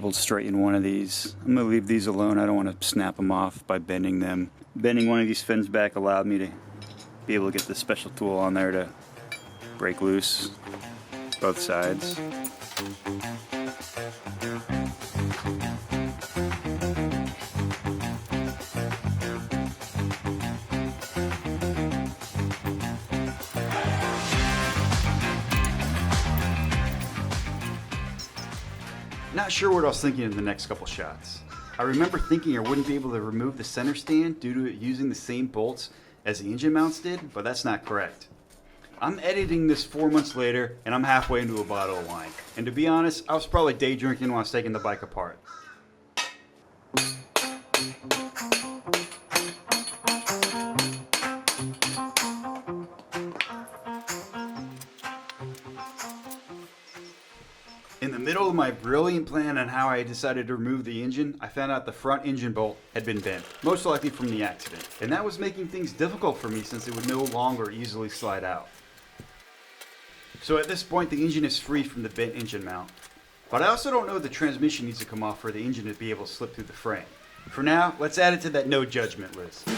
able to straighten one of these. I'm going to leave these alone. I don't want to snap them off by bending them. Bending one of these fins back allowed me to be able to get this special tool on there to break loose both sides. Not sure what I was thinking in the next couple shots. I remember thinking I wouldn't be able to remove the center stand due to it using the same bolts as the engine mounts did, but that's not correct. I'm editing this 4 months later and I'm halfway into a bottle of wine. And to be honest, I was probably day drinking when I was taking the bike apart. In the middle of my brilliant plan on how I decided to remove the engine, I found out the front engine bolt had been bent, most likely from the accident. And that was making things difficult for me since it would no longer easily slide out. So at this point, the engine is free from the bent engine mount. But I also don't know if the transmission needs to come off for the engine to be able to slip through the frame. For now, let's add it to that no judgment list.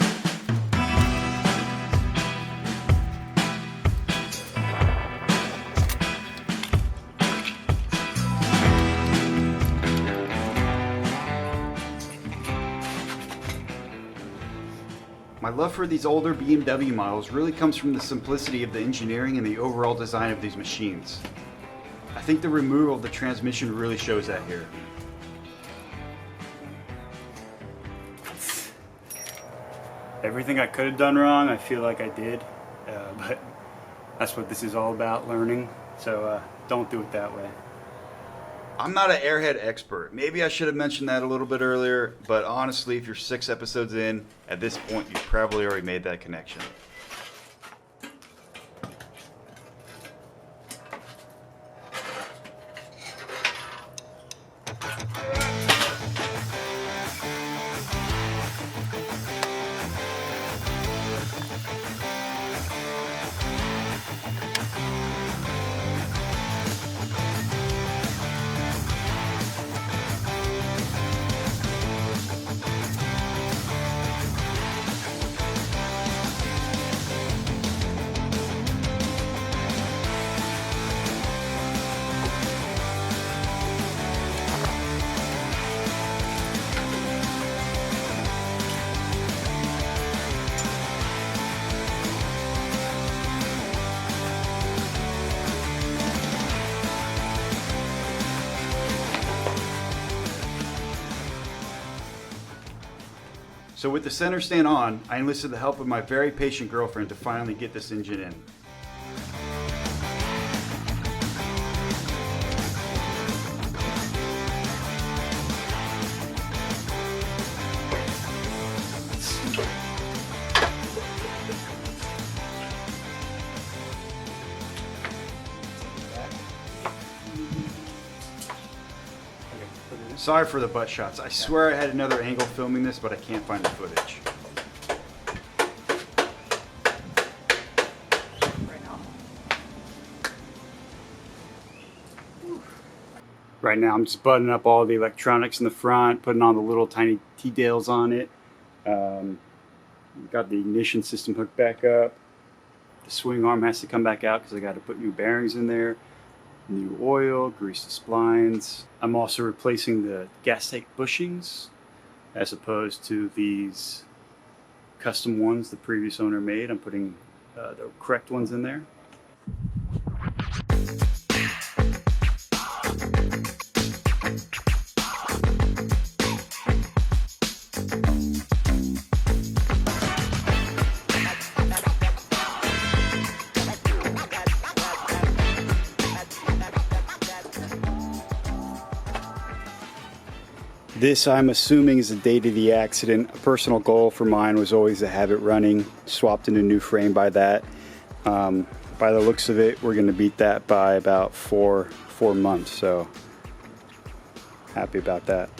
My love for these older BMW models really comes from the simplicity of the engineering and the overall design of these machines. I think the removal of the transmission really shows that here. Everything I could have done wrong, I feel like I did, but that's what this is all about, learning, so don't do it that way. I'm not an airhead expert. Maybe I should have mentioned that a little bit earlier, but honestly, if you're 6 episodes in, at this point, you've probably already made that connection. So with the center stand on, I enlisted the help of my very patient girlfriend to finally get this engine in. Sorry for the butt shots. I swear I had another angle filming this, but I can't find the footage. Right now I'm just buttoning up all the electronics in the front, putting on the little tiny T-dales on it. Got the ignition system hooked back up. The swing arm has to come back out because I got to put new bearings in there. New oil, grease the splines. I'm also replacing the gas tank bushings as opposed to these custom ones the previous owner made. I'm putting the correct ones in there. This, I'm assuming, is the date of the accident. A personal goal for mine was always to have it running. Swapped in a new frame by that. By the looks of it, we're going to beat that by about four months, so happy about that.